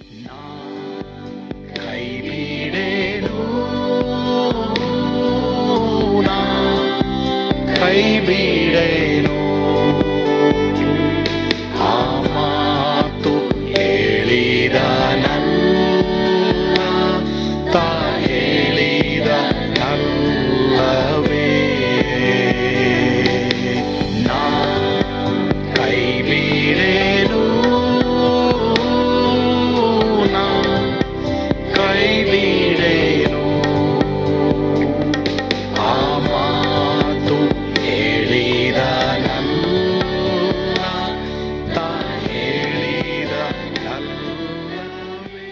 ಕೈ ಬಿಡೇನು, ಕೈ ಬಿಡೇನು, ಆ ಮಾತು ಹೇಳಿದ ನನ್ನ ಹೇಳಿದ ನಲ್ಲವೇ. ನಾ ಕೈ ಬಿಡೇನು, ನಾ ಕೈ ಬಿಡೇನು, ಆ ಮಾತು ಹೇಳಿದ ನನ್ನ ಹೇಳಿದ ನಲ್ಲವೇ.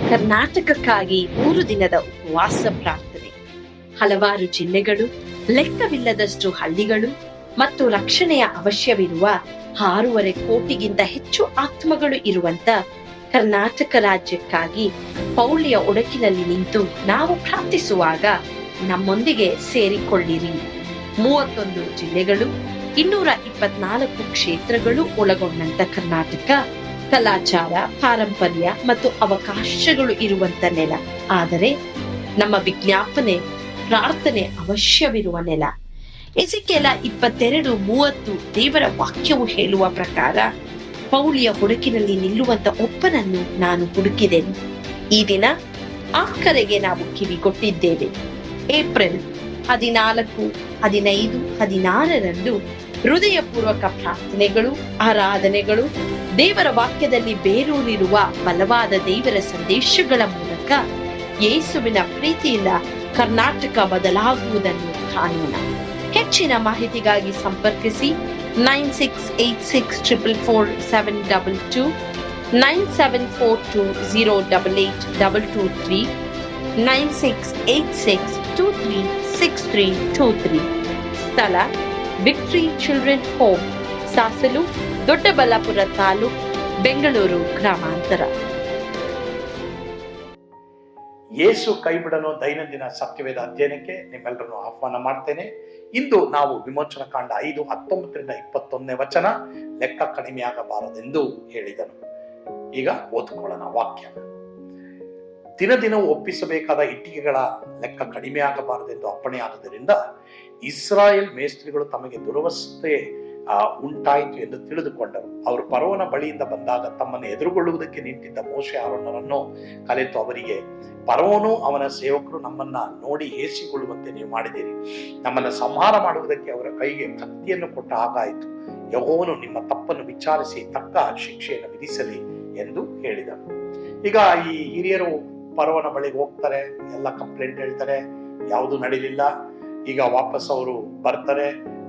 ಕರ್ನಾಟಕಕ್ಕಾಗಿ 3 ದಿನದ ಉಪವಾಸ ಪ್ರಾರ್ಥನೆ. ಹಲವಾರು ಜಿಲ್ಲೆಗಳು, ಲೆಕ್ಕವಿಲ್ಲದಷ್ಟು ಹಳ್ಳಿಗಳು ಮತ್ತು ರಕ್ಷಣೆಯ ಅವಶ್ಯವಿರುವ 6.5 ಕೋಟಿಗಿಂತ ಹೆಚ್ಚು ಆತ್ಮಗಳು ಇರುವಂತ ಕರ್ನಾಟಕ ರಾಜ್ಯಕ್ಕಾಗಿ ಪೌಳಿಯ ಒಡಕಿನಲ್ಲಿ ನಿಂತು ನಾವು ಪ್ರಾರ್ಥಿಸುವಾಗ ನಮ್ಮೊಂದಿಗೆ ಸೇರಿಕೊಳ್ಳಿರಿ. 31 ಜಿಲ್ಲೆಗಳು, 224 ಕ್ಷೇತ್ರಗಳು ಒಳಗೊಂಡಂತ ಕರ್ನಾಟಕ ಕಲಾಚಾರ, ಪಾರಂಪರ್ಯ ಮತ್ತು ಅವಕಾಶಗಳು ಇರುವಂತ ನೆಲ. ಆದರೆ ನಮ್ಮ ವಿಜ್ಞಾಪನೆ, ಪ್ರಾರ್ಥನೆ ಅವಶ್ಯವಿರುವ ನೆಲ. ಎಸೆಕಿಯೇಲ 22:30 ದೇವರ ವಾಕ್ಯವು ಹೇಳುವ ಪ್ರಕಾರ, ಪೌಳಿಯ ಹುಡುಕಿನಲ್ಲಿ ನಿಲ್ಲುವಂತ ಒಬ್ಬನನ್ನು ನಾನು ಹುಡುಕಿದೆನು. ಈ ದಿನ ಆ ಕರೆಗೆ ನಾವು ಕಿವಿಗೊಟ್ಟಿದ್ದೇವೆ. ಏಪ್ರಿಲ್ 14, 15, 16ರಂದು ಹೃದಯಪೂರ್ವಕ ಪ್ರಾರ್ಥನೆಗಳು, ಆರಾಧನೆಗಳು, ದೇವರ ವಾಕ್ಯದಲ್ಲಿ ಬೇರೂರಿರುವ ಬಲವಾದ ದೇವರ ಸಂದೇಶಗಳ ಮೂಲಕ ಯೇಸುವಿನ ಪ್ರೀತಿಯಿಂದ ಕರ್ನಾಟಕ ಬದಲಾಗುವುದನ್ನು ಕಾಣೋಣ. ಹೆಚ್ಚಿನ ಮಾಹಿತಿಗಾಗಿ ಸಂಪರ್ಕಿಸಿ 9686444722, 9742088223, 9686236323. ಸ್ಥಳ victory children home, Sasalu, Doddaballapura taluk, Bengaluru ಗ್ರಾಮಾಂತರ. ಯೇಸು ಕೈಬಿಡನು ದೈನಂದಿನ ಸತ್ಯವೇದ ಅಧ್ಯಯನಕ್ಕೆ ನಿಮ್ಮೆಲ್ಲರನ್ನು ಆಹ್ವಾನ ಮಾಡ್ತೇನೆ. ಇಂದು ನಾವು ವಿಮೋಚನ ಕಾಂಡ 5:19-21 ಲೆಕ್ಕ ಕಡಿಮೆಯಾಗಬಾರದೆಂದು ಹೇಳಿದನು. ಈಗ ಓದ್ಕೊಳ್ಳೋಣ ವಾಕ್ಯ. ದಿನ ಒಪ್ಪಿಸಬೇಕಾದ ಇಟ್ಟಿಗೆಗಳ ಲೆಕ್ಕ ಕಡಿಮೆಯಾಗಬಾರದೆಂದು ಅಪ್ಪಣೆಯಾದುದರಿಂದ ಇಸ್ರಾಯೇಲ್ ಮೇಸ್ತ್ರಿಗಳು ತಮಗೆ ದುರವಸ್ಥೆ ಉಂಟಾಯಿತು ಎಂದು ತಿಳಿದುಕೊಂಡರು. ಅವರು ಫರೋಹನ ಬಳಿಯಿಂದ ಬಂದಾಗ ತಮ್ಮನ್ನು ಎದುರುಗೊಳ್ಳುವುದಕ್ಕೆ ನಿಂತಿದ್ದ ಮೋಶೆ ಆರೋನರನ್ನು ಕಲೆತು ಅವರಿಗೆ, ಫರೋಹನು ಅವನ ಸೇವಕರು ನಮ್ಮನ್ನ ನೋಡಿ ಹೇಸಿಕೊಳ್ಳುವಂತೆ ನೀವು ಮಾಡಿದಿರಿ. ನಮ್ಮನ್ನು ಸಂಹಾರ ಮಾಡುವುದಕ್ಕೆ ಅವರ ಕೈಗೆ ಕತ್ತಿಯನ್ನು ಕೊಟ್ಟ ಹಾಗಾಯಿತು. ಯೆಹೋವನು ನಿಮ್ಮ ತಪ್ಪನ್ನು ವಿಚಾರಿಸಿ ತಕ್ಕ ಶಿಕ್ಷೆಯನ್ನು ವಿಧಿಸಲಿ ಎಂದು ಹೇಳಿದನು. ಈಗ ಈ ಹಿರಿಯರು ಫರೋಹನ ಬಳಿಗೆ ಹೋಗ್ತಾರೆ, ಎಲ್ಲ ಕಂಪ್ಲೇಂಟ್ ಹೇಳ್ತಾರೆ, ಯಾವುದು ನಡೀಲಿಲ್ಲ. ಈಗ ವಾಪಸ್ ಅವರು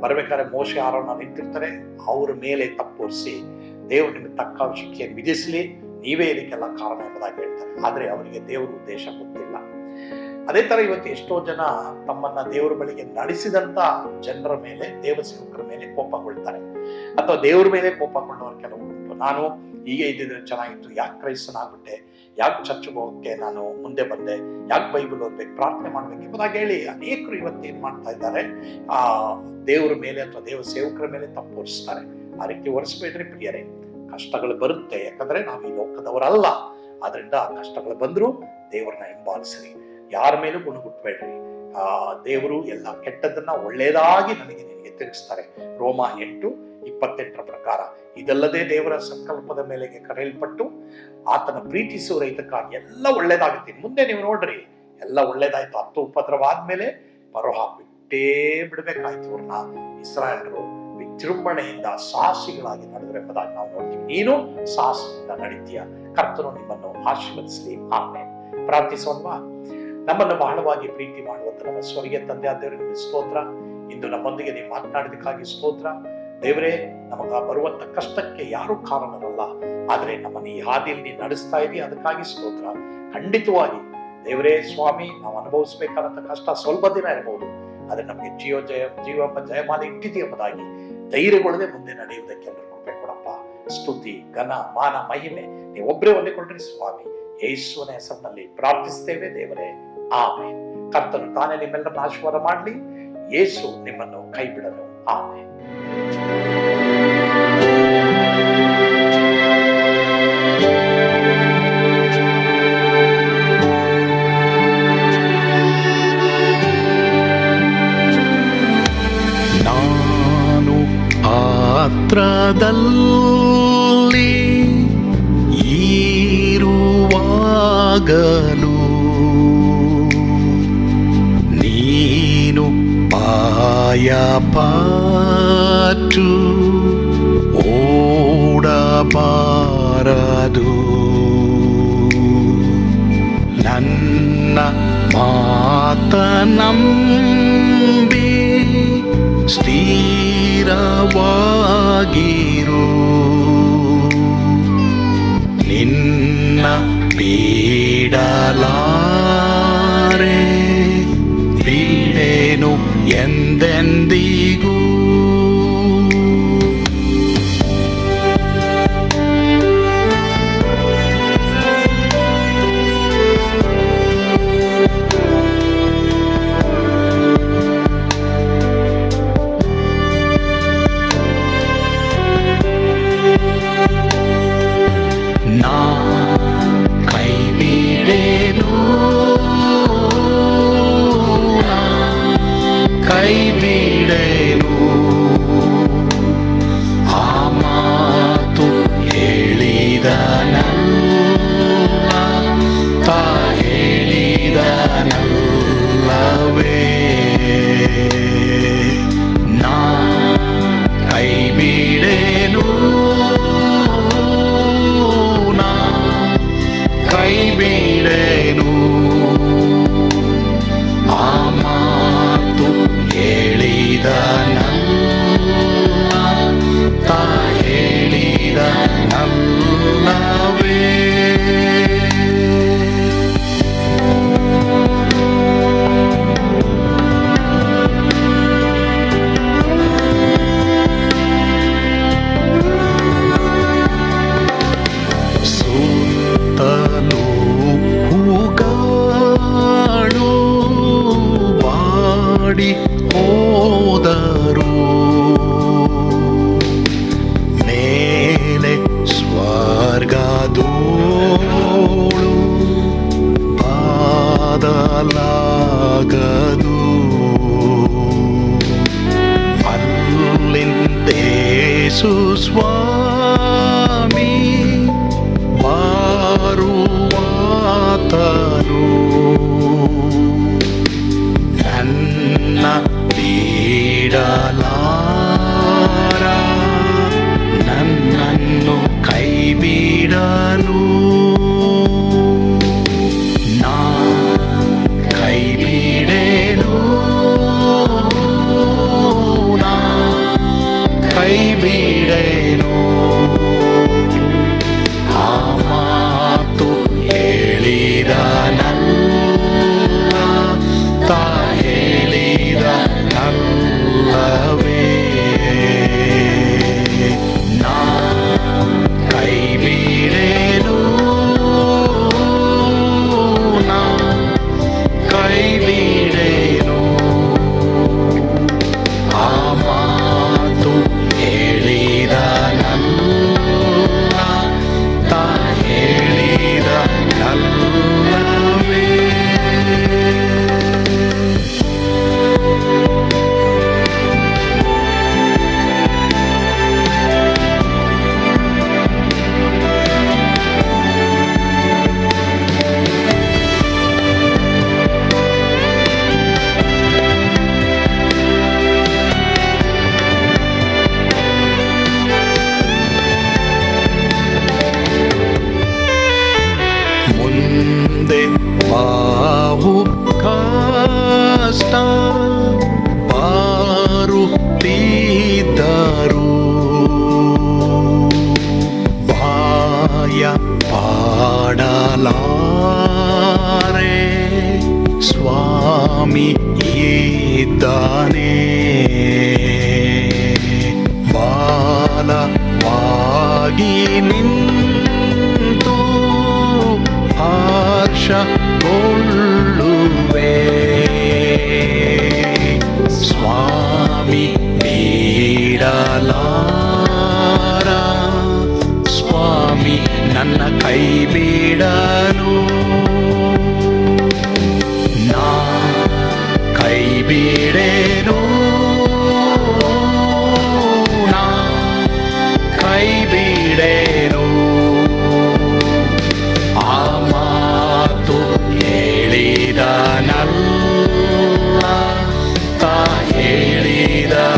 ಬರ್ಬೇಕಾದ್ರೆ ಮೋಶೆ ಆರೋನ ನಿಂತಿರ್ತಾರೆ. ಅವ್ರ ಮೇಲೆ ತಪ್ಪೋರಿಸಿ ದೇವರು ನಿಮಗೆ ತಕ್ಕ ಶಿಕ್ಷೆಯನ್ನು ವಿಧಿಸಲಿ, ನೀವೇ ಇದಕ್ಕೆಲ್ಲ ಕಾರಣ ಎಂಬುದಾಗಿ ಹೇಳ್ತಾರೆ. ಆದ್ರೆ ಅವರಿಗೆ ದೇವರ ಉದ್ದೇಶ ಗೊತ್ತಿಲ್ಲ. ಅದೇ ತರ ಇವತ್ತು ಎಷ್ಟೋ ಜನ ತಮ್ಮನ್ನ ದೇವರ ಬಳಿಗೆ ನಡೆಸಿದಂತ ಜನರ ಮೇಲೆ, ದೇವ ಸೇವಕರ ಮೇಲೆ ಕೋಪಗೊಳ್ತಾರೆ, ಅಥವಾ ದೇವರ ಮೇಲೆ ಕೋಪಗೊಂಡವರು ಕೆಲವು ಉಂಟು. ನಾನು ಹೀಗೆ ಇದ್ದಿದ್ರೆ ಚೆನ್ನಾಗಿತ್ತು, ಯಾಕೆ ಕ್ರೈಸ್ತನಾಗ್ಬಿಟ್ಟೆ, ಯಾಕೆ ಚರ್ಚ್ಗೆ ಹೋಗಕ್ಕೆ ನಾನು ಮುಂದೆ ಬಂದೆ, ಯಾಕೆ ಬೈಬಲ್ ಓದ್ಬೇಕು, ಪ್ರಾರ್ಥನೆ ಮಾಡ್ಬೇಕು ಎಂಬುದಾಗಿ ಹೇಳಿ ಅನೇಕರು ಇವತ್ತು ಏನ್ ಮಾಡ್ತಾ ಇದ್ದಾರೆ, ದೇವರ ಮೇಲೆ ಅಥವಾ ದೇವ ಸೇವಕರ ಮೇಲೆ ತಪ್ಪು ಹೊರಿಸ್ತಾರೆ. ಆ ರೀತಿ ಹೊರಿಸ್ಬೇಡ್ರಿ ಪ್ರಿಯರೇ. ಕಷ್ಟಗಳು ಬರುತ್ತೆ, ಯಾಕಂದ್ರೆ ನಾವು ಈ ಲೋಕದವರಲ್ಲ. ಆದ್ರಿಂದ ಕಷ್ಟಗಳು ಬಂದ್ರು ದೇವರನ್ನ ಹಿಂಬಾಲಿಸ್ರಿ, ಯಾರ ಮೇಲೂ ಗುಣಗುಟ್ಬೇಡ್ರಿ. ದೇವರು ಎಲ್ಲ ಕೆಟ್ಟದನ್ನ ಒಳ್ಳೇದಾಗಿ ನಿನಗೆ ತಿರುಗಿಸ್ತಾರೆ. ರೋಮ 8:28 ಪ್ರಕಾರ, ಇದಲ್ಲದೆ ದೇವರ ಸಂಕಲ್ಪದ ಮೇಲೆಗೆ ಕರೆಯಲ್ಪಟ್ಟು ಆತನ ಪ್ರೀತಿಸುವ ರೈತಕ್ಕಾಗಿ ಎಲ್ಲ ಒಳ್ಳೇದಾಗುತ್ತೆ. ಮುಂದೆ ನೀವು ನೋಡ್ರಿ, ಎಲ್ಲ ಒಳ್ಳೇದಾಯ್ತು. 10 ಉಪದ್ರವ ಆದ್ಮೇಲೆ ಫರೋಹ ಬಿಟ್ಟೇ ಬಿಡ್ಬೇಕಾಯ್ತು. ಅವ್ರನ್ನ ಇಸ್ರಾಯೇಲರು ವಿಜೃಂಭಣೆಯಿಂದ ಸಾಹಸಿಗಳಾಗಿ ನಡೆದ್ರು ಎಂಬುದಾಗಿ ನಾವು ನೋಡ್ತೀವಿ. ನೀನು ಸಾಹಸದಿಂದ ನಡೀತೀಯ. ಕರ್ತನು ನಿಮ್ಮನ್ನು ಆಶೀರ್ವದಿಸಲಿ. ಆಮೆನ್. ಪ್ರಾರ್ಥಿಸೋಣವಾ? ನಮ್ಮನ್ನು ಬಹಳವಾಗಿ ಪ್ರೀತಿ ಮಾಡುವಂತ ನಮ್ಮ ಸ್ವರ್ಗೀಯ ತಂದೆ ಆದವರು ನಿಮಗೆ ಸ್ತೋತ್ರ. ಇಂದು ನಮ್ಮೊಂದಿಗೆ ನೀವು ಮಾತನಾಡಿದಕ್ಕಾಗಿ ಸ್ತೋತ್ರ. ದೇವರೇ, ನಮಗ ಬರುವಂತ ಕಷ್ಟಕ್ಕೆ ಯಾರು ಕಾರಣರಲ್ಲ, ಆದ್ರೆ ನಮ್ಮನ್ನು ಈ ಹಾದಿಯಲ್ಲಿ ನೀನು ನಡೆಸ್ತಾ ಇದೀಯ, ಅದಕ್ಕಾಗಿ ಸ್ತೋತ್ರ. ಖಂಡಿತವಾಗಿ ದೇವರೇ ಸ್ವಾಮಿ, ನಾವು ಅನುಭವಿಸಬೇಕಾದಂತ ಕಷ್ಟ ಸ್ವಲ್ಪ ದಿನ ಇರಬಹುದು, ಆದ್ರೆ ನಮಗೆ ಜೀವ ಜಯಮಾನ ಇಟ್ಟಿದೆ ಎಂಬುದಾಗಿ ಧೈರ್ಯಗೊಳ್ಳದೆ ಮುಂದೆ ನಡೆಯುವುದಕ್ಕೆ ಎಲ್ಲರೂ ಕೃಪೆ ಕೊಡಪ್ಪ. ಸ್ತುತಿ, ಘನ, ಮಾನ, ಮಹಿಮೆ ನೀವೊಬ್ಬರೇ ಹೊಂದಿಕೊಂಡ್ರಿ ಸ್ವಾಮಿ. ಯೇಸುವಿನ ಹೆಸರಿನಲ್ಲಿ ಪ್ರಾರ್ಥಿಸ್ತೇವೆ ದೇವರೇ, ಆಮೇನ್. ಕರ್ತನು ತಾನೇ ನಿಮ್ಮೆಲ್ಲರನ್ನು ಆಶೀರ್ವಾದ ಮಾಡಲಿ. ಯೇಸು ನಿಮ್ಮನ್ನು ಕೈ ಬಿಡನು. ಆಮೇನ್. ನಾನು ಪಾತ್ರದಲ್ಲಿ ಇರುವಾಗಲೂ ನೀನು ಭಯಪಟ್ಟು ಓಡಬಾರದು. ನನ್ನ ಮಾತನಂಬಿ ಸ್ಥಿರವಾಗಿರು. ನಿನ್ನ ಬಿಡಲಾರೆ, ಬಿಡೆನು ಎಂದೆಂದಿಗೂ. ನಾ ಕೈ ಬಿಡೆನು, ಕೈ ಬಿಡೆನು. ಆ ಮಾತು ಹೇಳಿದನಲ್ಲ, ತಾ ಹೇಳಿದನಲ್ಲವೇ. ನಾ ಕೈ ಬಿಡೆನು, ಕೈ ಬಿಡೆನು. ಆ ಮಾತು ಹೇಳಿದನಲ್ಲ, ತಾ ಹೇಳಿದನಲ್ಲವೇ. ಸುತ್ತಲೂ ಹೂಗಳು ಬಾಡಿ ಹೋದರು, ಮೇಲೆ ಸ್ವರ್ಗದೋಳು ಬಾದಲಾಗದು. ಅಲ್ಲಿಂದೇಸು ಸ್ವಾಮಿ ಬಾರುವಾತನು. ನನ್ನ ಬಿಡಲಾರ, ನನ್ನನ್ನು ಕೈ ಬಿಡನು. ನಾ ಕೈ ಬಿಡೆನು, ನಾ ಕೈ ಬಿಡೆನು. ಆ ಮಾತು ಹೇಳಿದನಲ್ಲ, ತಾ ಹೇಳಿದನಲ್ಲವೇ. ನಾ ಕೈ ಬಿಡೆನು, ನಾ ಕೈ ಬಿಡೆನು. ಆ ಮಾತು ಹೇಳಿದನಲ್ಲ, ತಾ ಹೇಳಿದನಲ್ಲವೇ. ಮುಂದೆ ಬಾವು ಕಷ್ಟ ಬಾರುತ್ತಿದ್ದರು, ಭಯ ಪಾಡಲಾರೆ, ಸ್ವಾಮಿ ಇದ್ದಾನೆ. ಬಿಡಲಾರ ಸ್ವಾಮಿ ನನ್ನ ಕೈ ಬಿಡನು ನಾ ಕೈ ಬಿಡೇನು ನಾ ಕೈ ಬಿಡೇನು ಆ ಮಾತು ಹೇಳಿದನಲ್ಲ ತಾ ಹೇಳಿದನಲ್ಲವೇ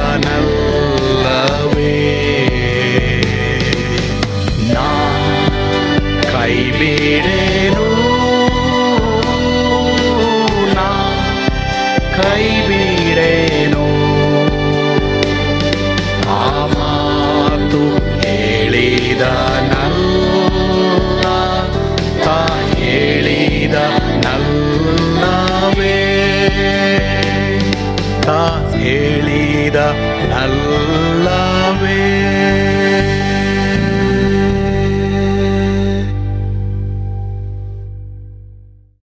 ನಾ ಕೈ ಬಿಡೇನು ನಾ ಕೈ ಬಿಡೇನು ಆ ಮಾತು ಹೇಳಿದನಲ್ಲ ತಾ ಹೇಳಿದನಲ್ಲವೇ ತಾ ಹೇಳಿದನಲ್ಲ